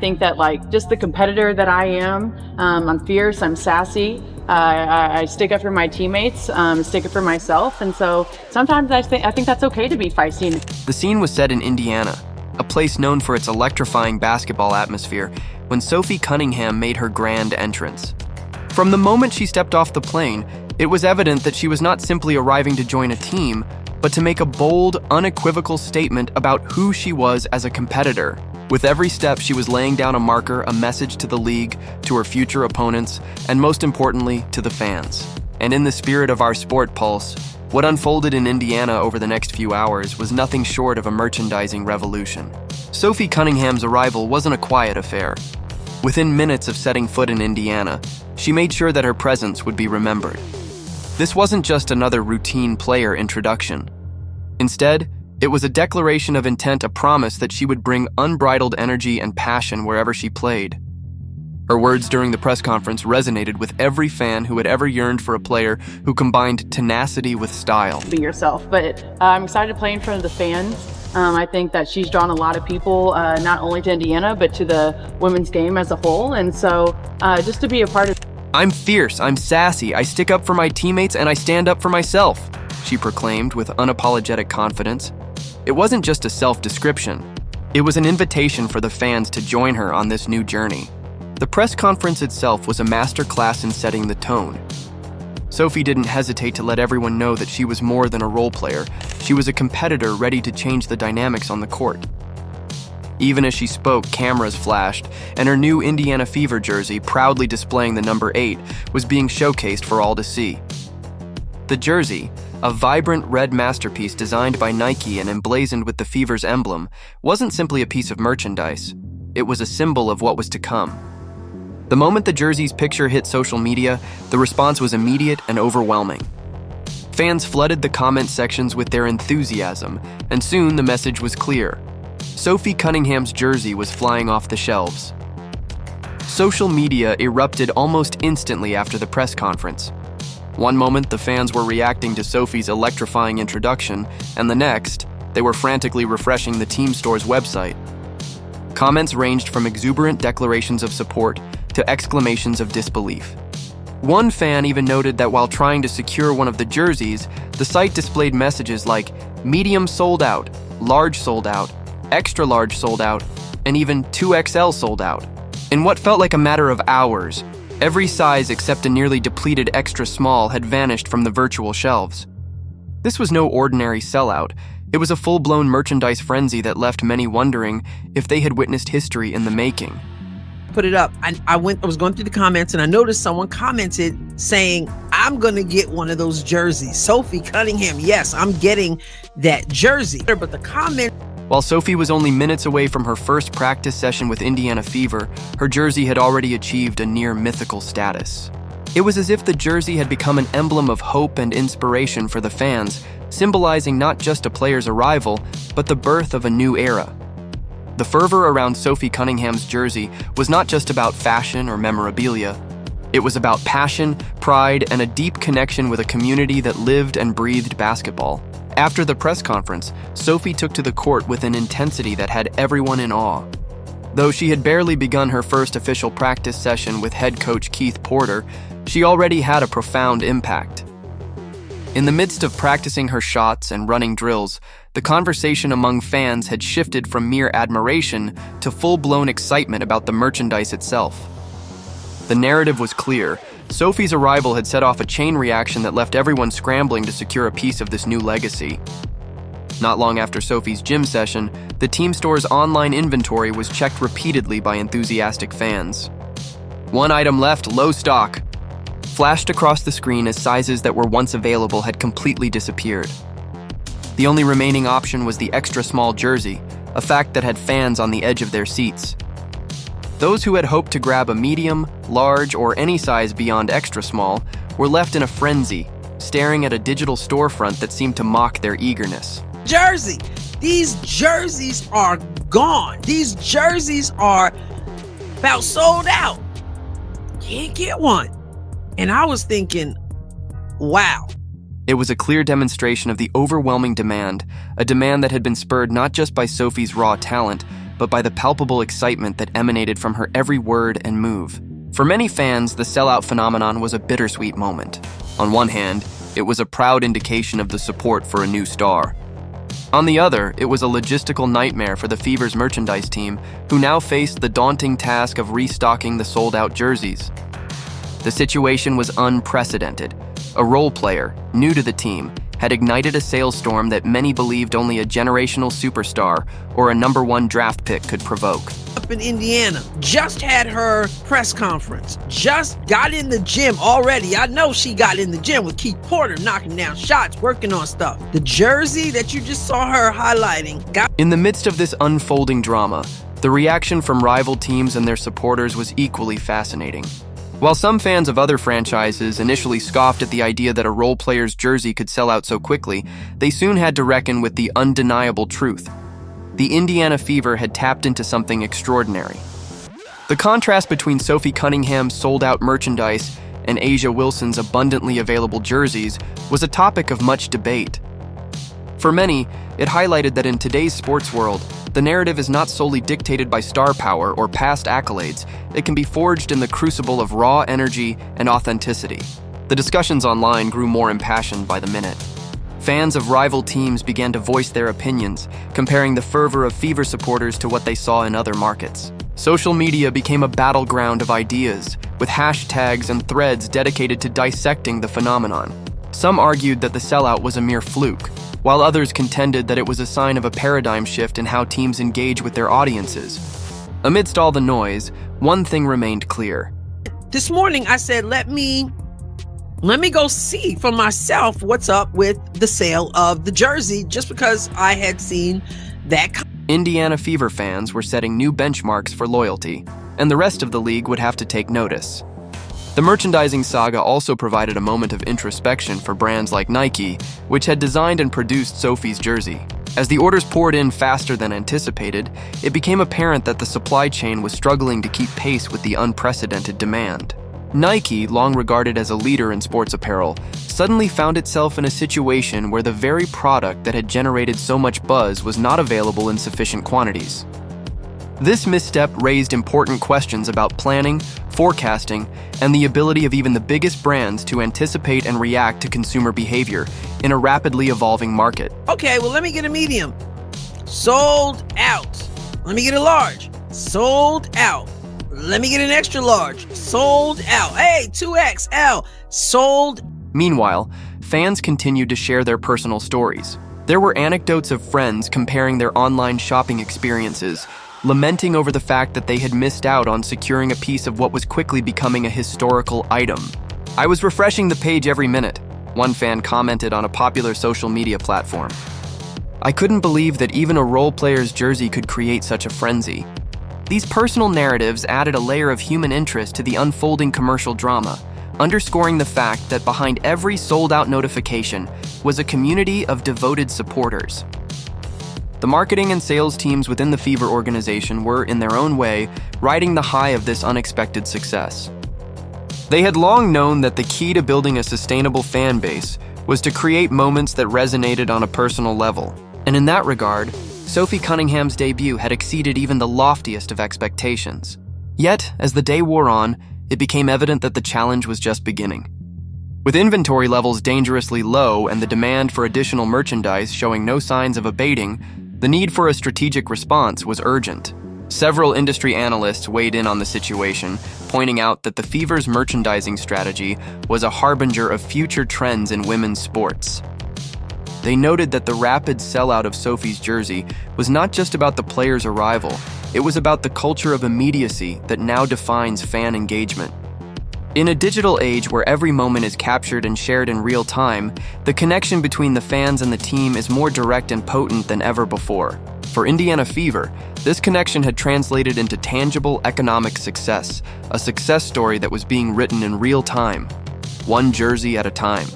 I think that just the competitor that I am, I'm fierce, I'm sassy, I stick up for my teammates, stick up for myself, and so sometimes I think that's okay to be feisty. The scene was set in Indiana, a place known for its electrifying basketball atmosphere, when Sophie Cunningham made her grand entrance. From the moment she stepped off the plane, it was evident that she was not simply arriving to join a team, but to make a bold, unequivocal statement about who she was as a competitor. With every step, she was laying down a marker, a message to the league, to her future opponents, and most importantly, to the fans. And in the spirit of our sport pulse, what unfolded in Indiana over the next few hours was nothing short of a merchandising revolution. Sophie Cunningham's arrival wasn't a quiet affair. Within minutes of setting foot in Indiana, she made sure that her presence would be remembered. This wasn't just another routine player introduction. Instead, it was a declaration of intent, a promise that she would bring unbridled energy and passion wherever she played. Her words during the press conference resonated with every fan who had ever yearned for a player who combined tenacity with style. Be yourself, but I'm excited to play in front of the fans. I think that she's drawn a lot of people, not only to Indiana, but to the women's game as a whole, and so just to be a part of... "I'm fierce, I'm sassy, I stick up for my teammates, and I stand up for myself," she proclaimed with unapologetic confidence. It wasn't just a self-description. It was an invitation for the fans to join her on this new journey. The press conference itself was a masterclass in setting the tone. Sophie didn't hesitate to let everyone know that she was more than a role player. She was a competitor ready to change the dynamics on the court. Even as she spoke, cameras flashed, and her new Indiana Fever jersey, proudly displaying the number 8, was being showcased for all to see. The jersey, a vibrant red masterpiece designed by Nike and emblazoned with the Fever's emblem, wasn't simply a piece of merchandise. It was a symbol of what was to come. The moment the jersey's picture hit social media, the response was immediate and overwhelming. Fans flooded the comment sections with their enthusiasm, and soon the message was clear. Sophie Cunningham's jersey was flying off the shelves. Social media erupted almost instantly after the press conference. One moment, the fans were reacting to Sophie's electrifying introduction, and the next, they were frantically refreshing the team store's website. Comments ranged from exuberant declarations of support to exclamations of disbelief. One fan even noted that while trying to secure one of the jerseys, the site displayed messages like medium sold out, large sold out, extra large sold out, and even 2XL sold out. In what felt like a matter of hours, every size except a nearly depleted extra small had vanished from the virtual shelves. This was no ordinary sellout. It was a full-blown merchandise frenzy that left many wondering if they had witnessed history in the making. Put it up. I was going through the comments and I noticed someone commented saying, "I'm going to get one of those jerseys. Sophie Cunningham, yes, I'm getting that jersey." But the comment... While Sophie was only minutes away from her first practice session with Indiana Fever, her jersey had already achieved a near mythical status. It was as if the jersey had become an emblem of hope and inspiration for the fans, symbolizing not just a player's arrival, but the birth of a new era. The fervor around Sophie Cunningham's jersey was not just about fashion or memorabilia. It was about passion, pride, and a deep connection with a community that lived and breathed basketball. After the press conference, Sophie took to the court with an intensity that had everyone in awe. Though she had barely begun her first official practice session with head coach Keith Porter, she already had a profound impact. In the midst of practicing her shots and running drills, the conversation among fans had shifted from mere admiration to full-blown excitement about the merchandise itself. The narrative was clear. Sophie's arrival had set off a chain reaction that left everyone scrambling to secure a piece of this new legacy. Not long after Sophie's gym session, the team store's online inventory was checked repeatedly by enthusiastic fans. "One item left, low stock," flashed across the screen as sizes that were once available had completely disappeared. The only remaining option was the extra small jersey, a fact that had fans on the edge of their seats. Those who had hoped to grab a medium, large, or any size beyond extra small were left in a frenzy, staring at a digital storefront that seemed to mock their eagerness. Jersey! These jerseys are gone. These jerseys are about sold out. Can't get one. And I was thinking, wow. It was a clear demonstration of the overwhelming demand, a demand that had been spurred not just by Sophie's raw talent, but by the palpable excitement that emanated from her every word and move. For many fans, the sellout phenomenon was a bittersweet moment. On one hand, it was a proud indication of the support for a new star. On the other, it was a logistical nightmare for the Fever's merchandise team, who now faced the daunting task of restocking the sold-out jerseys. The situation was unprecedented. A role player, new to the team, had ignited a sales storm that many believed only a generational superstar or a #1 draft pick could provoke. Up in Indiana, just had her press conference, just got in the gym already. I know she got in the gym with Keith Porter, knocking down shots, working on stuff. The jersey that you just saw her highlighting got... In the midst of this unfolding drama, the reaction from rival teams and their supporters was equally fascinating. While some fans of other franchises initially scoffed at the idea that a role player's jersey could sell out so quickly, they soon had to reckon with the undeniable truth. The Indiana Fever had tapped into something extraordinary. The contrast between Sophie Cunningham's sold-out merchandise and A'ja Wilson's abundantly available jerseys was a topic of much debate. For many, it highlighted that in today's sports world, the narrative is not solely dictated by star power or past accolades. It can be forged in the crucible of raw energy and authenticity. The discussions online grew more impassioned by the minute. Fans of rival teams began to voice their opinions, comparing the fervor of Fever supporters to what they saw in other markets. Social media became a battleground of ideas, with hashtags and threads dedicated to dissecting the phenomenon. Some argued that the sellout was a mere fluke, while others contended that it was a sign of a paradigm shift in how teams engage with their audiences. Amidst all the noise, one thing remained clear. This morning I said, let me go see for myself what's up with the sale of the jersey, just because I had seen that. Indiana Fever fans were setting new benchmarks for loyalty, and the rest of the league would have to take notice. The merchandising saga also provided a moment of introspection for brands like Nike, which had designed and produced Sophie's jersey. As the orders poured in faster than anticipated, it became apparent that the supply chain was struggling to keep pace with the unprecedented demand. Nike, long regarded as a leader in sports apparel, suddenly found itself in a situation where the very product that had generated so much buzz was not available in sufficient quantities. This misstep raised important questions about planning, forecasting, and the ability of even the biggest brands to anticipate and react to consumer behavior in a rapidly evolving market. Okay, well, let me get a medium. Sold out. Let me get a large. Sold out. Let me get an extra large. Sold out. Hey, 2XL. Sold. Meanwhile, fans continued to share their personal stories. There were anecdotes of friends comparing their online shopping experiences, lamenting over the fact that they had missed out on securing a piece of what was quickly becoming a historical item. "I was refreshing the page every minute," one fan commented on a popular social media platform. "I couldn't believe that even a role player's jersey could create such a frenzy." These personal narratives added a layer of human interest to the unfolding commercial drama, underscoring the fact that behind every sold-out notification was a community of devoted supporters. The marketing and sales teams within the Fever organization were, in their own way, riding the high of this unexpected success. They had long known that the key to building a sustainable fan base was to create moments that resonated on a personal level. And in that regard, Sophie Cunningham's debut had exceeded even the loftiest of expectations. Yet, as the day wore on, it became evident that the challenge was just beginning. With inventory levels dangerously low and the demand for additional merchandise showing no signs of abating, the need for a strategic response was urgent. Several industry analysts weighed in on the situation, pointing out that the Fever's merchandising strategy was a harbinger of future trends in women's sports. They noted that the rapid sellout of Sophie's jersey was not just about the player's arrival, it was about the culture of immediacy that now defines fan engagement. In a digital age where every moment is captured and shared in real time, the connection between the fans and the team is more direct and potent than ever before. For Indiana Fever, this connection had translated into tangible economic success, a success story that was being written in real time, one jersey at a time.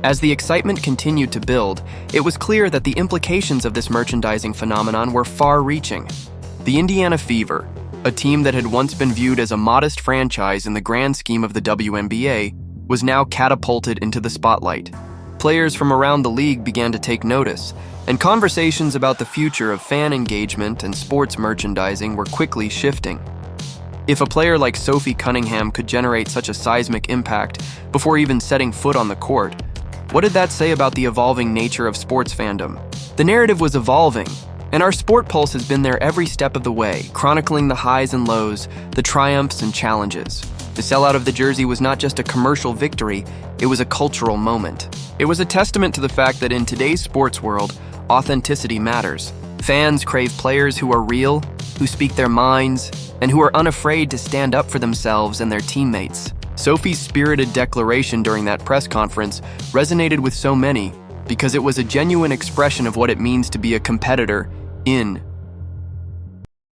As the excitement continued to build, it was clear that the implications of this merchandising phenomenon were far-reaching. The Indiana Fever, a team that had once been viewed as a modest franchise in the grand scheme of the WNBA, was now catapulted into the spotlight. Players from around the league began to take notice, and conversations about the future of fan engagement and sports merchandising were quickly shifting. If a player like Sophie Cunningham could generate such a seismic impact before even setting foot on the court, what did that say about the evolving nature of sports fandom? The narrative was evolving, and our Sport Pulse has been there every step of the way, chronicling the highs and lows, the triumphs and challenges. The sellout of the jersey was not just a commercial victory, it was a cultural moment. It was a testament to the fact that in today's sports world, authenticity matters. Fans crave players who are real, who speak their minds, and who are unafraid to stand up for themselves and their teammates. Sophie's spirited declaration during that press conference resonated with so many because it was a genuine expression of what it means to be a competitor in